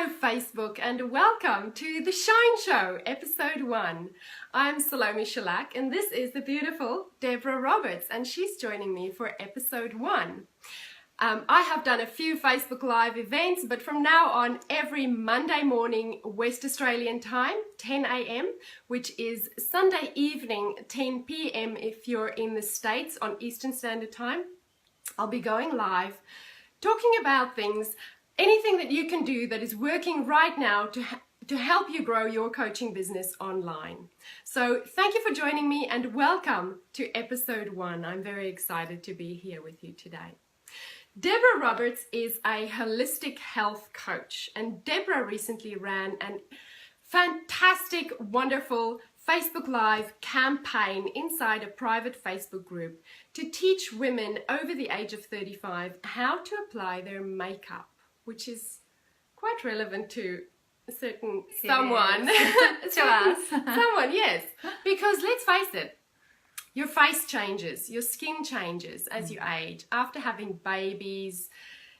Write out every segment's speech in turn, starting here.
Hello Facebook and welcome to The Shine Show, episode 1. I'm Salome Schillack and this is the beautiful Deborah Roberts and she's joining me for episode 1. I have done a few Facebook Live events, but from now on, every Monday morning, West Australian time, 10 a.m., which is Sunday evening, 10 p.m. if you're in the States on Eastern Standard Time, I'll be going live, talking about things, anything that you can do that is working right now to help you grow your coaching business online. So thank you for joining me and welcome to episode 1. I'm very excited to be here with you today. Deborah Roberts is a holistic health coach, and Deborah recently ran a fantastic, wonderful Facebook Live campaign inside a private Facebook group to teach women over the age of 35 how to apply their makeup, which is quite relevant to someone. To us. Someone, yes. Because let's face it, your face changes, your skin changes as you age. After having babies,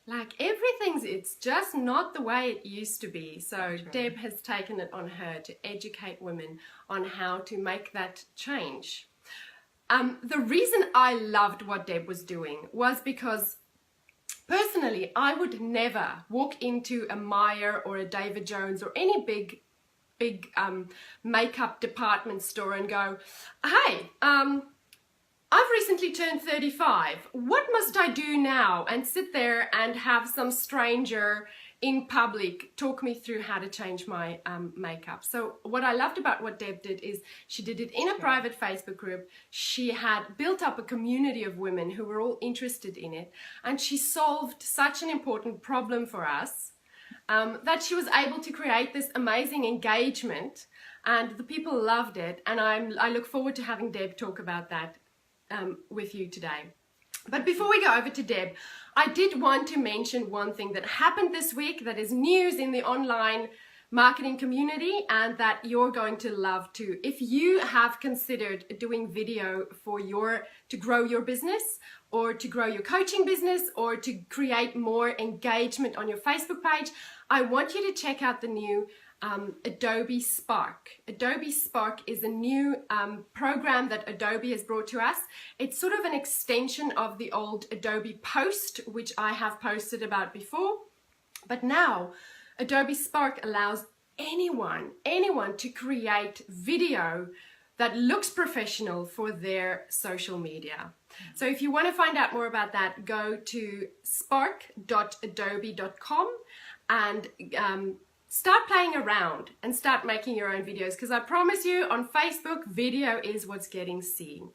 like it's just not the way it used to be. So Deb has taken it on her to educate women on how to make that change. The reason I loved what Deb was doing was because personally, I would never walk into a Myer or a David Jones or any big makeup department store and go, hey, I've recently turned 35. What must I do now? And sit there and have some stranger in public talk me through how to change my makeup. So what I loved about what Deb did is she did it in a private Facebook group. She had built up a community of women who were all interested in it. And she solved such an important problem for us that she was able to create this amazing engagement. And the people loved it. And I look forward to having Deb talk about that with you today. But before we go over to Deb, I did want to mention one thing that happened this week that is news in the online marketing community and that you're going to love too. If you have considered doing video to grow your business or to grow your coaching business or to create more engagement on your Facebook page, I want you to check out the new Adobe Spark. Adobe Spark is a new program that Adobe has brought to us. It's sort of an extension of the old Adobe Post, which I have posted about before. But now Adobe Spark allows anyone to create video that looks professional for their social media. So if you want to find out more about that, go to spark.adobe.com and start playing around and start making your own videos, because I promise you on Facebook, video is what's getting seen.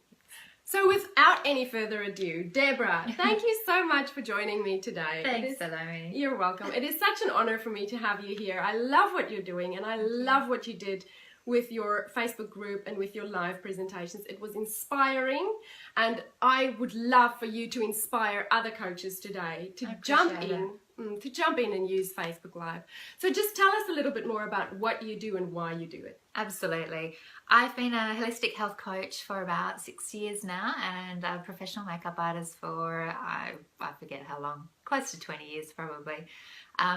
So without any further ado, Deborah, thank you so much for joining me today. Thanks, Salome. You're welcome. It is such an honor for me to have you here. I love what you're doing and I love what you did with your Facebook group and with your live presentations. It was inspiring, and I would love for you to inspire other coaches today to jump in and use Facebook Live. So just tell us a little bit more about what you do and why you do it. Absolutely. I've been a holistic health coach for about 6 years now and a professional makeup artist for, I forget how long, close to 20 years probably.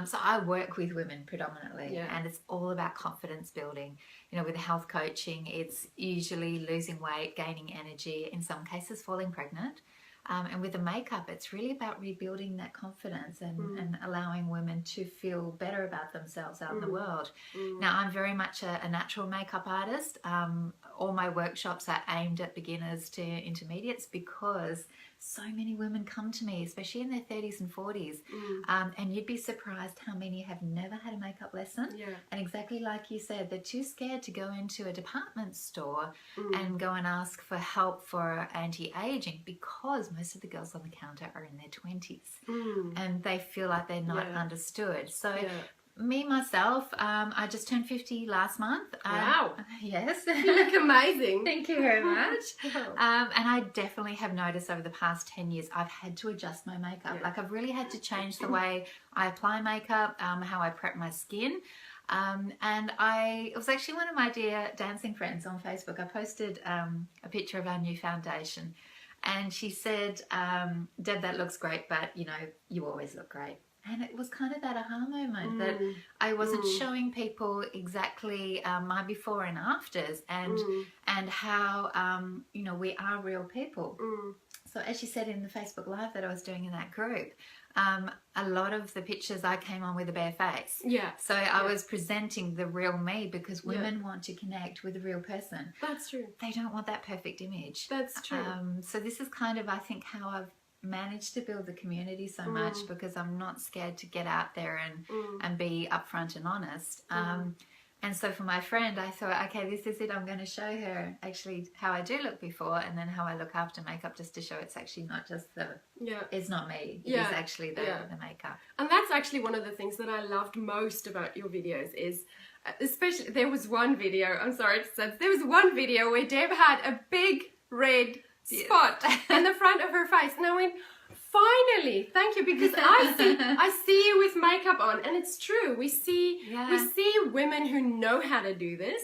So I work with women predominantly, and it's all about confidence building. You know, with health coaching, it's usually losing weight, gaining energy, in some cases falling pregnant. And with the makeup, it's really about rebuilding that confidence and allowing women to feel better about themselves out in the world. Now, I'm very much a natural makeup artist. All my workshops are aimed at beginners to intermediates because so many women come to me, especially in their 30s and 40s. And you'd be surprised how many have never had a makeup lesson. And exactly like you said, they're too scared to go into a department store and go and ask for help for anti-aging because most of the girls on the counter are in their 20s and they feel like they're not understood. So me, myself, I just turned 50 last month. Wow. Yes. You look amazing. Thank you very much. And I definitely have noticed over the past 10 years, I've had to adjust my makeup. Like I've really had to change the way I apply makeup, how I prep my skin. And it was actually one of my dear dancing friends on Facebook. I posted a picture of our new foundation and she said, Deb, that looks great, but you know, you always look great. And it was kind of that aha moment that I wasn't showing people exactly my before and afters, and how you know, we are real people. So as you said in the Facebook Live that I was doing in that group, a lot of the pictures I came on with a bare face. Yeah. So I was presenting the real me, because women want to connect with a real person. That's true. They don't want that perfect image. That's true. So this is kind of, I think, how I've managed to build the community so much, because I'm not scared to get out there and be upfront and honest. And so for my friend, I thought, okay, this is it. I'm going to show her actually how I do look before, and then how I look after makeup, just to show it's actually not just it's not me. It is actually the makeup. And that's actually one of the things that I loved most about your videos is, especially, there was one video, I'm sorry to say, there was one video where Deb had a big red spot in the front of her face, and I went, finally, thank you, because I see you with makeup on, and it's true. We see women who know how to do this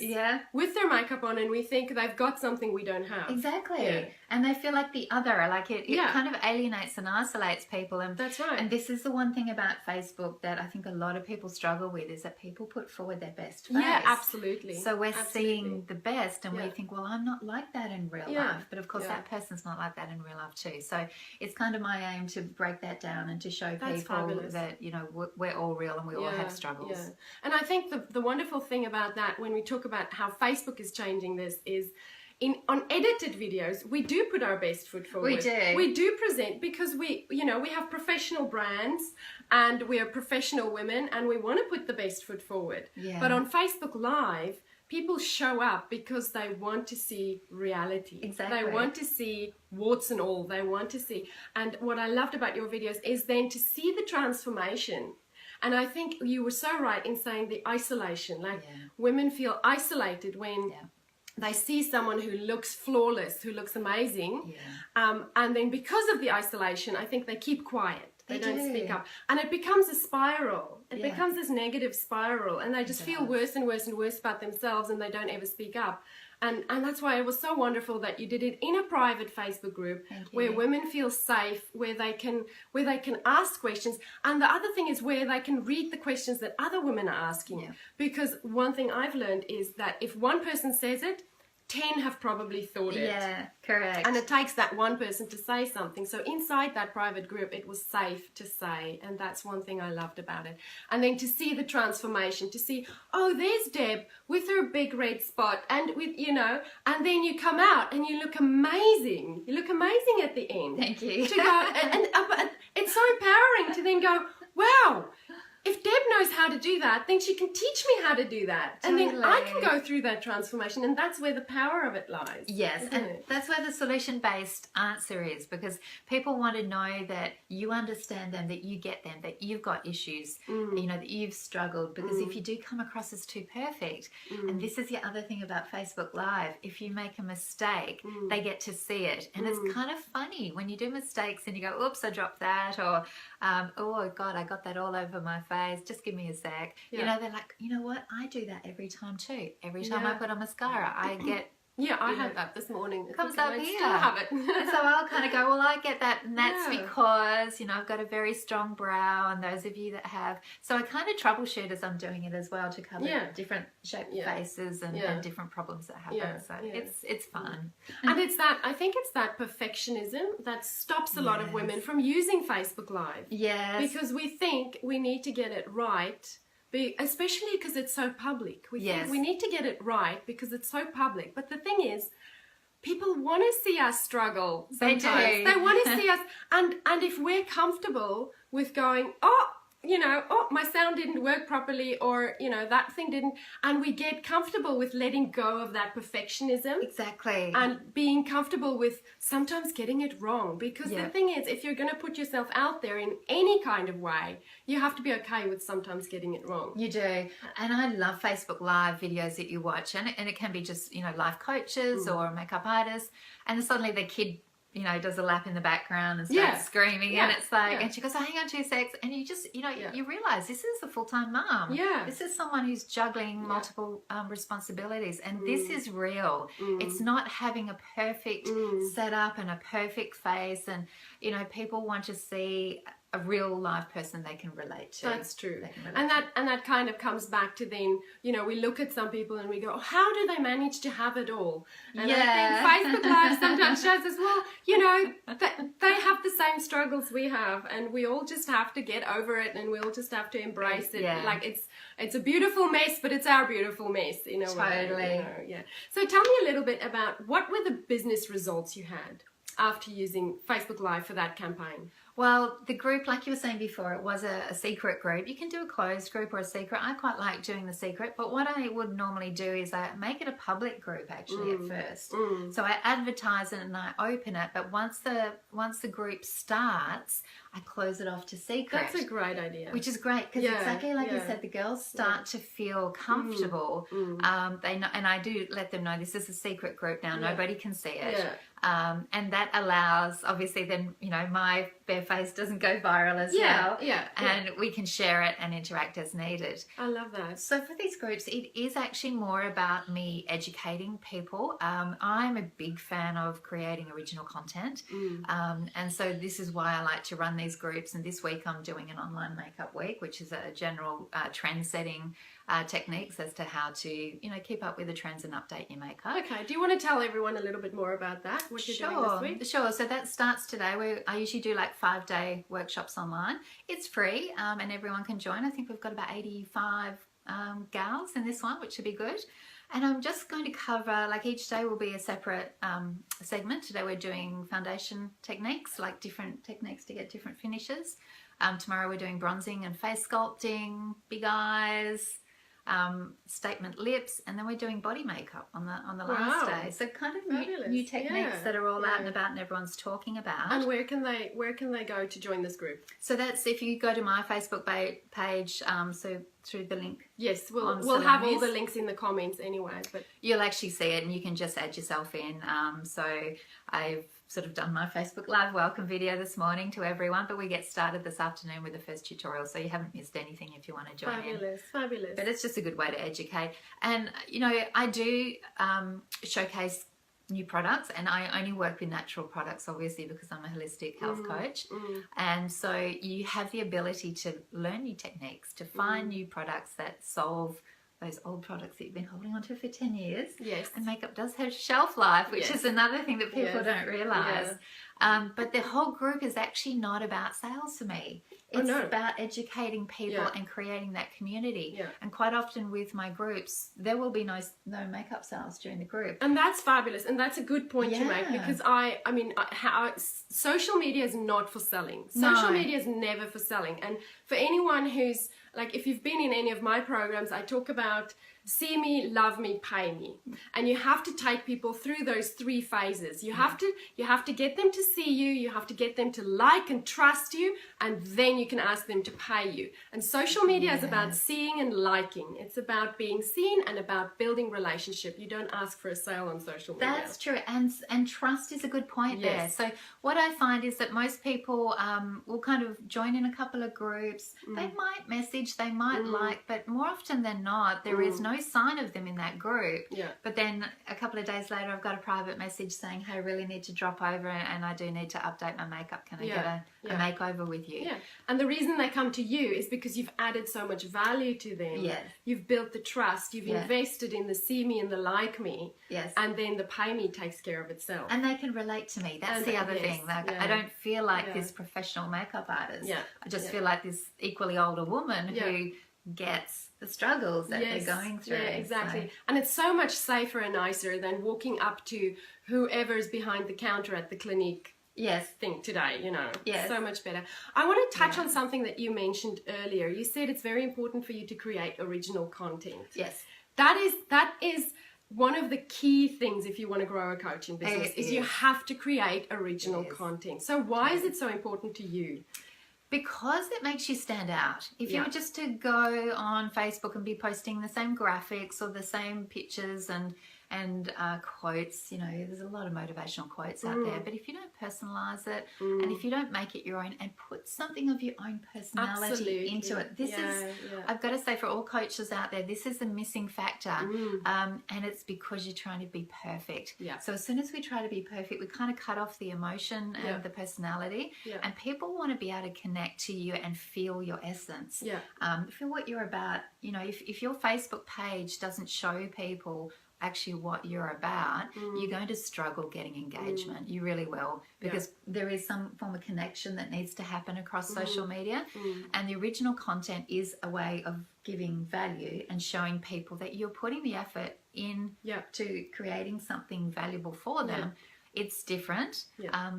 with their makeup on, and we think they've got something we don't have. Exactly. And they feel like the other, like it kind of alienates and isolates people. And that's right. And this is the one thing about Facebook that I think a lot of people struggle with, is that people put forward their best face. Yeah, absolutely. So we're seeing the best, and we think, well, I'm not like that in real life. But of course that person's not like that in real life too. So it's kind of my aim to break that down and to show people that, you know, we're all real, and we all have struggles. Yeah. And I think the wonderful thing about that, when we talk about how Facebook is changing this, is on edited videos, we do put our best foot forward. We do present, because we have professional brands, and we are professional women, and we want to put the best foot forward. But on Facebook Live, people show up because they want to see reality. Exactly. They want to see warts and all. They want to see. And what I loved about your videos is then to see the transformation. And I think you were so right in saying the isolation. Like, women feel isolated when they see someone who looks flawless, who looks amazing. And then because of the isolation, I think they keep quiet. They don't speak up. And it becomes a spiral. It becomes this negative spiral. And they just feel worse and worse and worse about themselves, and they don't ever speak up. And that's why it was so wonderful that you did it in a private Facebook group where women feel safe, where they can ask questions. And the other thing is where they can read the questions that other women are asking. Because one thing I've learned is that if one person says it, 10 have probably thought it. Yeah, correct. And it takes that one person to say something. So inside that private group, it was safe to say. And that's one thing I loved about it. And then to see the transformation, to see, oh, there's Deb with her big red spot, and with, you know, and then you come out and you look amazing. You look amazing at the end. Thank you. To go, and it's so empowering to then go, wow, if Deb knows how to do that, then she can teach me how to do that. Totally. And then I can go through that transformation, and that's where the power of it lies. Yes, and that's where the solution-based answer is, because people want to know that you understand them, that you get them, that you've got issues, you know, that you've struggled. Because if you do come across as too perfect, and this is the other thing about Facebook Live, if you make a mistake, they get to see it. And it's kind of funny when you do mistakes and you go, oops, I dropped that, or oh God, I got that all over my face, just give me a sec. You know, they're like, you know what, I do that every time too. Every time I put on mascara, I get I had that this morning. It comes up here. Still have it. And so I'll kind of go, well, I get that, and that's because, you know, I've got a very strong brow, and those of you that have, so I kind of troubleshoot as I'm doing it as well, to cover different shaped faces and different problems that happen. So it's fun. And it's that, I think it's that perfectionism that stops a lot of women from using Facebook Live. Yes. Because we think we need to get it right. Especially because it's so public. We think we need to get it right because it's so public. But the thing is, people want to see us struggle sometimes. They want to see us, and if we're comfortable with going, oh, you know, oh, my sound didn't work properly, or, you know, that thing didn't, and we get comfortable with letting go of that perfectionism. Exactly. And being comfortable with sometimes getting it wrong. Because the thing is, if you're going to put yourself out there in any kind of way, you have to be okay with sometimes getting it wrong. You do. And I love Facebook Live videos that you watch, and it can be just, you know, life coaches or makeup artists, and then suddenly the kid, you know, does a lap in the background and starts screaming, and it's like, and she goes, oh, hang on 2 seconds, and you just, you know, you realize this is a full-time mom. This is someone who's juggling multiple responsibilities, and this is real. It's not having a perfect setup and a perfect face, and, you know, people want to see a real live person they can relate to. That's true. They can relate And that kind of comes back to then, you know, we look at some people and we go, oh, how do they manage to have it all? And I think Facebook Live sometimes shows us, well, you know, they have the same struggles we have, and we all just have to get over it, and we all just have to embrace it. Yeah. Like it's a beautiful mess, but it's our beautiful mess in a way. Totally. You know? Yeah. So tell me a little bit about what were the business results you had after using Facebook Live for that campaign? Well, the group, like you were saying before, it was a secret group. You can do a closed group or a secret. I quite like doing the secret, but what I would normally do is I make it a public group actually at first. So I advertise it and I open it, but once the group starts, I close it off to secret. That's a great idea. Which is great because exactly like you said, the girls start to feel comfortable. They know, and I do let them know this is a secret group now. Nobody can see it. And that allows, obviously, then, you know, my bare face doesn't go viral as well. And we can share it and interact as needed. I love that. So for these groups, it is actually more about me educating people. I'm a big fan of creating original content. And so this is why I like to run these groups. And this week I'm doing an online makeup week, which is a general trend-setting techniques as to how to, you know, keep up with the trends and update your makeup. Okay, do you want to tell everyone a little bit more about that, what you're doing this week? Sure, so that starts today. I usually do like 5-day workshops online. It's free and everyone can join. I think we've got about 85 gals in this one, which should be good. And I'm just going to cover, like each day will be a separate segment. Today we're doing foundation techniques, like different techniques to get different finishes. Tomorrow we're doing bronzing and face sculpting, big eyes, statement lips, and then we're doing body makeup on the last day. So kind of new techniques that are all out and about and everyone's talking about. And where can they go to join this group? So that's if you go to my Facebook page, so through the link. Yes, we'll have all the links in the comments anyway, but you'll actually see it and you can just add yourself in. So I've sort of done my Facebook Live welcome video this morning to everyone, but we get started this afternoon with the first tutorial, so you haven't missed anything if you want to join in. Fabulous. But it's just a good way to educate. And, you know, I do showcase new products, and I only work with natural products, obviously, because I'm a holistic health coach. And so you have the ability to learn new techniques, to find new products that solve those old products that you've been holding onto for 10 years. Yes. And makeup does have shelf life, which is another thing that people don't realise. But the whole group is actually not about sales for me. It's about educating people and creating that community. And quite often with my groups, there will be no makeup sales during the group. And that's fabulous. And that's a good point to make, because social media is not for selling. Social media is never for selling. And for anyone who's, like, if you've been in any of my programs, I talk about see me, love me, pay me. And you have to take people through those 3 phases. You have to get them to see you, you have to get them to like and trust you, and then you can ask them to pay you. And social media is about seeing and liking. It's about being seen and about building relationship. You don't ask for a sale on social media. That's true. And trust is a good point there. So what I find is that most people will kind of join in a couple of groups. They might message, they might like, but more often than not, there is no sign of them in that group. But then a couple of days later, I've got a private message saying, hey, I really need to drop over and I do need to update my makeup. Can I get a makeover with you? And the reason they come to you is because you've added so much value to them. You've built the trust, you've invested in the see me and the like me. And then the pay me takes care of itself. And they can relate to me. That's the other thing. Like, I don't feel like this professional makeup artist. I just feel like this equally older woman who gets the struggles that they're going through. Exactly. So. And it's so much safer and nicer than walking up to whoever's behind the counter at the clinic thing today, you know. So much better. I want to touch on something that you mentioned earlier. You said it's very important for you to create original content. That is one of the key things if you want to grow a coaching business is you have to create original content. So why is it so important to you? Because it makes you stand out. If you were just to go on Facebook and be posting the same graphics or the same pictures and and quotes. You know, there's a lot of motivational quotes out there, but if you don't personalize it and if you don't make it your own and put something of your own personality into it, this is, I've got to say, for all coaches out there, this is the missing factor, and it's because you're trying to be perfect. So as soon as we try to be perfect, we kind of cut off the emotion and the personality, and people want to be able to connect to you and feel your essence, feel what you're about. You know, if your Facebook page doesn't show people actually what you're about, you're going to struggle getting engagement. You really will, because there is some form of connection that needs to happen across social media, and the original content is a way of giving value and showing people that you're putting the effort in to creating something valuable for them. It's different,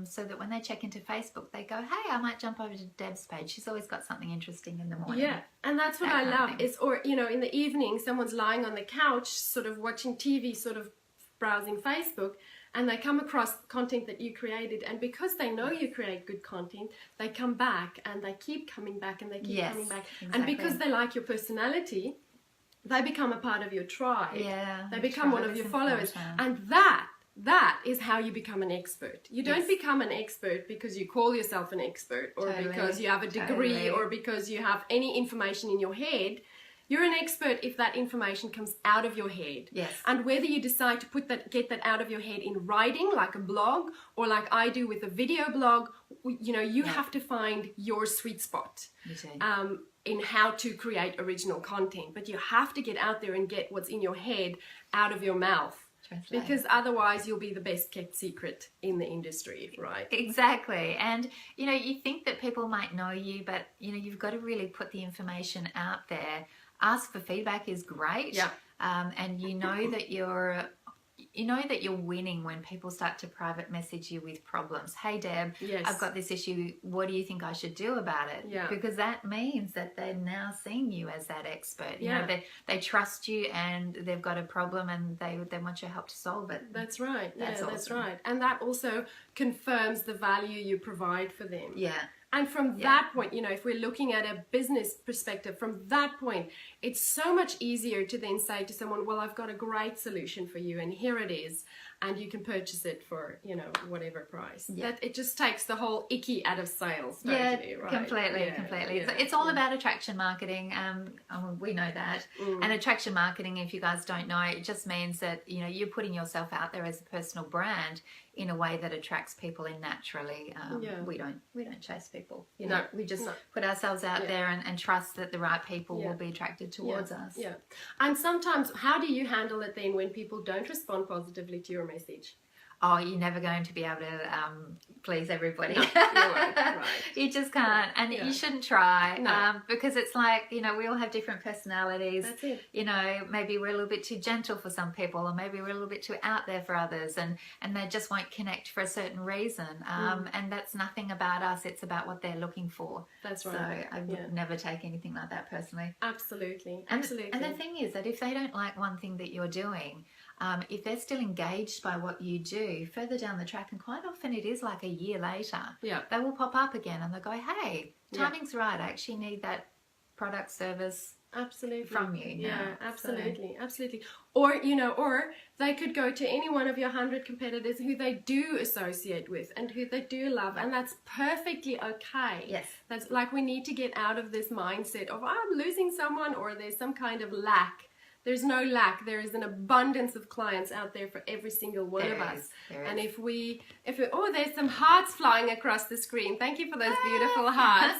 so that when they check into Facebook, they go, hey, I might jump over to Deb's page. She's always got something interesting in the morning. Yeah, and that's what I love. Is, or, you know, in the evening, someone's lying on the couch, sort of watching TV, sort of browsing Facebook, and they come across content that you created, and because they know you create good content, they come back, and they keep coming back, and they keep coming back. And because they like your personality, they become a part of your tribe. They become one of your followers. And that is how you become an expert. You don't become an expert because you call yourself an expert, or because you have a degree, or because you have any information in your head. You're an expert if that information comes out of your head. And whether you decide to get that out of your head in writing, like a blog, or like I do with a video blog, you know, you have to find your sweet spot in how to create original content. But you have to get out there and get what's in your head out of your mouth. Because otherwise you'll be the best kept secret in the industry, right? Exactly. And, you know, you think that people might know you, but, you know, you've got to really put the information out there. Ask for feedback is great. And you know that you're winning when people start to private message you with problems. Hey, Deb, I've got this issue. What do you think I should do about it? Because that means that they're now seeing you as that expert. You know, they trust you, and they've got a problem, and they want your help to solve it. That's right. That's right. And that also confirms the value you provide for them. And from that point, you know, if we're looking at a business perspective, from that point, it's so much easier to then say to someone, well, I've got a great solution for you, and here it is, and you can purchase it for, you know, whatever price. That it just takes the whole icky out of sales, totally, right? Completely. So it's all about attraction marketing. We know that. And attraction marketing, if you guys don't know, it just means that, you know, you're putting yourself out there as a personal brand in a way that attracts people in naturally. We don't chase people. You know, we just put ourselves out there and trust that the right people will be attracted towards us. And sometimes, how do you handle it then when people don't respond positively to your message? Oh, you're never going to be able to please everybody. No, you won't, right. You just can't, and you shouldn't try, because it's like, you know, we all have different personalities. That's it. You know, maybe we're a little bit too gentle for some people, or maybe we're a little bit too out there for others, and they just won't connect for a certain reason. And that's nothing about us, it's about what they're looking for. That's right. So I would never take anything like that personally. Absolutely. And the thing is that if they don't like one thing that you're doing, if they're still engaged by what you do further down the track, and quite often it is like a year later, they will pop up again and they'll go, hey, timing's right, I actually need that product, service from you now. Absolutely. Or, you know, or they could go to any one of your 100 competitors who they do associate with and who they do love, and that's perfectly okay. That's like, we need to get out of this mindset of, I'm losing someone, or there's some kind of lack. There's no lack. There is an abundance of clients out there for every single one of us. And if there's some hearts flying across the screen. Thank you for those beautiful hearts.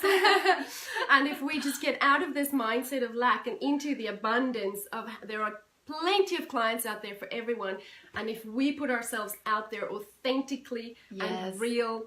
And if we just get out of this mindset of lack and into the abundance of, there are plenty of clients out there for everyone. And if we put ourselves out there authentically and real,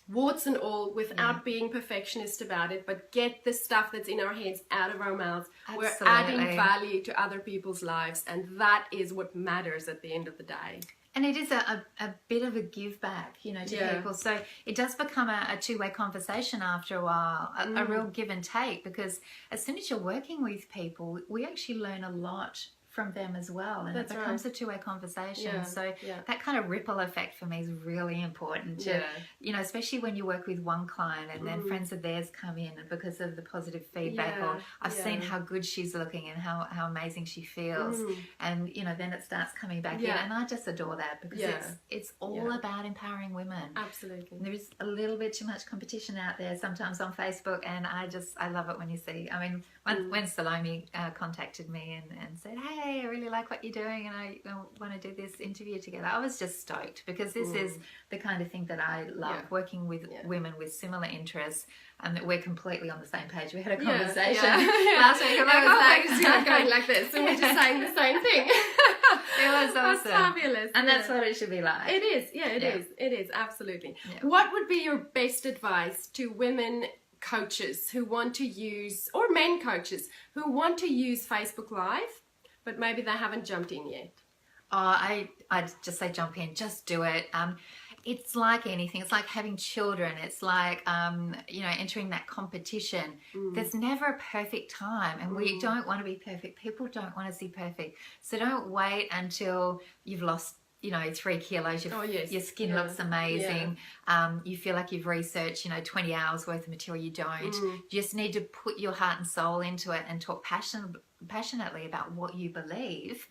warts and all, without being perfectionist about it, but get the stuff that's in our heads out of our mouths. We're adding value to other people's lives, and that is what matters at the end of the day. And it is a bit of a give back, you know, to people. So it does become a two-way conversation after a while, a real give and take, because as soon as you're working with people, we actually learn a lot from them as well, and That's it becomes right. a two-way conversation. Yeah, So yeah. that kind of ripple effect for me is really important to, Yeah. you know, especially when you work with one client and then friends of theirs come in and because of the positive feedback, Yeah, or I've seen how good she's looking and how amazing she feels, and you know, then it starts coming back in, and I just adore that because it's all about empowering women. Absolutely. There's a little bit too much competition out there sometimes on Facebook, and I love it when you see, I mean, when Salome contacted me and said, hey, I really like what you're doing and I want to do this interview together, I was just stoked because this is the kind of thing that I love, working with women with similar interests, and that we're completely on the same page. We had a conversation last week and I was like, going like this and we're just saying the same thing. It was awesome. That's fabulous. And that's what it should be like. It is, it is, absolutely. What would be your best advice to women coaches who want to use, or men coaches who want to use Facebook Live, but maybe they haven't jumped in yet? I'd just say jump in, just do it. It's like anything. It's like having children. It's like, you know, entering that competition. There's never a perfect time, and we don't want to be perfect. People don't want to see perfect. So don't wait until you've lost, you know, 3 kilos. Your skin looks amazing. You feel like you've researched, you know, 20 hours worth of material. You don't. You just need to put your heart and soul into it and talk passionately about what you believe.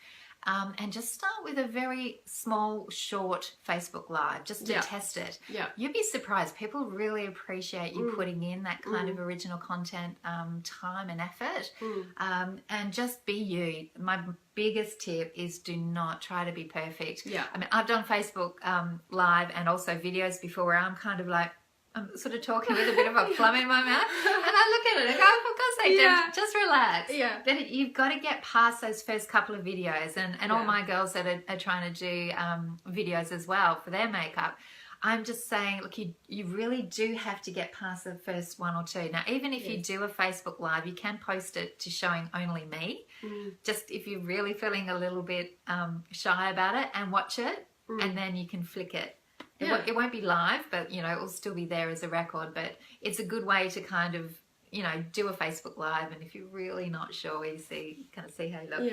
And just start with a very small, short Facebook Live, just to test it. You'd be surprised. People really appreciate you putting in that kind of original content, time and effort. And just be you. My biggest tip is do not try to be perfect. I mean, I've done Facebook Live and also videos before where I'm kind of like, I'm sort of talking with a bit of a phlegm in my mouth, and I look at it and go, for God's sake, just relax. Then you've got to get past those first couple of videos, and all my girls that are trying to do videos as well for their makeup, I'm just saying, look, you really do have to get past the first 1 or 2. Now, even if you do a Facebook Live, you can post it to showing only me, just if you're really feeling a little bit shy about it, and watch it, and then you can flick it. It won't be live, but, you know, it will still be there as a record. But it's a good way to kind of, you know, do a Facebook Live, and if you're really not sure, you kind of see how you look.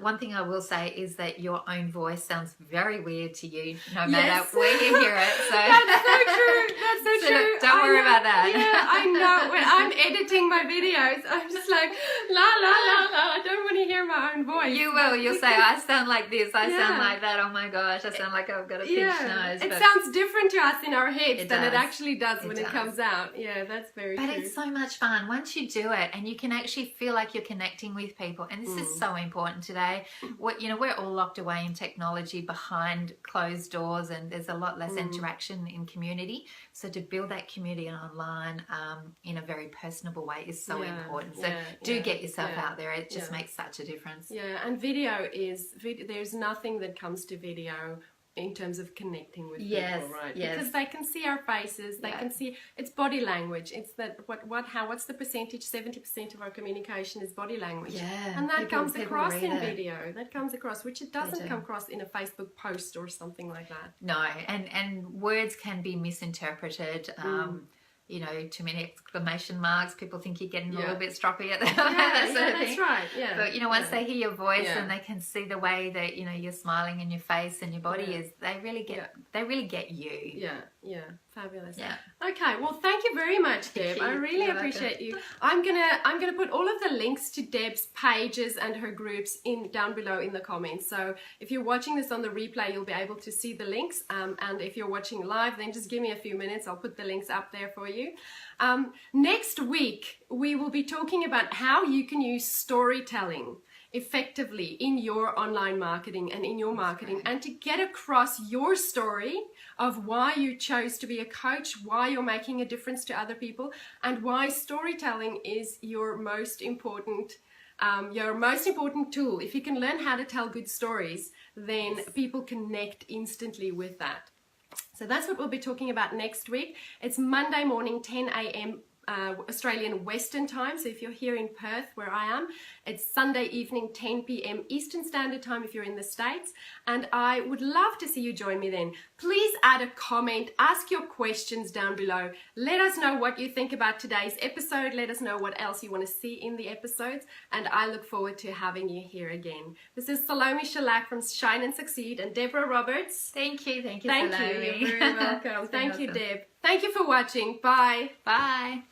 One thing I will say is that your own voice sounds very weird to you, no matter where you hear it. So that's so true. That's so true. Don't worry about that. Yeah, I know. When I'm editing my videos, I'm just like, la la la la. I don't want to hear my own voice. You will. You'll say, I sound like this. I sound like that. Oh my gosh, I sound like I've got a pinched nose. It sounds different to us in our heads than it actually does when it comes out. Yeah, that's very true. But it's so much fun once you do it, and you can actually feel like you're connecting with people, and this is so important today. You know, we're all locked away in technology behind closed doors, and there's a lot less interaction in community, so to build that community online in a very personable way is so important. So get yourself out there. It just makes such a difference. And video there's nothing that comes to video in terms of connecting with people, right? Because they can see our faces, they can see, it's body language. It's that what's the percentage? 70% of our communication is body language. And that comes across in video. That comes across, which it doesn't come across in a Facebook post or something like that. No, and words can be misinterpreted. You know, too many exclamation marks. People think you're getting a little bit stroppy at that sort of thing. That's right. But, you know, once they hear your voice and they can see the way that, you know, you're smiling in your face and your body is, they really get you. Fabulous. Okay, well, thank you very much, Deb. I really appreciate you. I'm gonna put all of the links to Deb's pages and her groups down below in the comments. So if you're watching this on the replay, you'll be able to see the links. And if you're watching live, then just give me a few minutes. I'll put the links up there for you. Next week, we will be talking about how you can use storytelling effectively in your online marketing and in your marketing, and to get across your story of why you chose to be a coach, why you're making a difference to other people, and why storytelling is your most important tool. If you can learn how to tell good stories, then people connect instantly with that. So that's what we'll be talking about next week. It's Monday morning, 10 a.m. Australian Western Time. So if you're here in Perth, where I am, it's Sunday evening, 10 p.m. Eastern Standard Time if you're in the States. And I would love to see you join me then. Please add a comment, ask your questions down below. Let us know what you think about today's episode. Let us know what else you want to see in the episodes. And I look forward to having you here again. This is Salome Schillack from Shine and Succeed, and Deborah Roberts. Thank you, Thank Salome. you. You're very welcome. Thank you, awesome. Deb. Thank you for watching. Bye. Bye.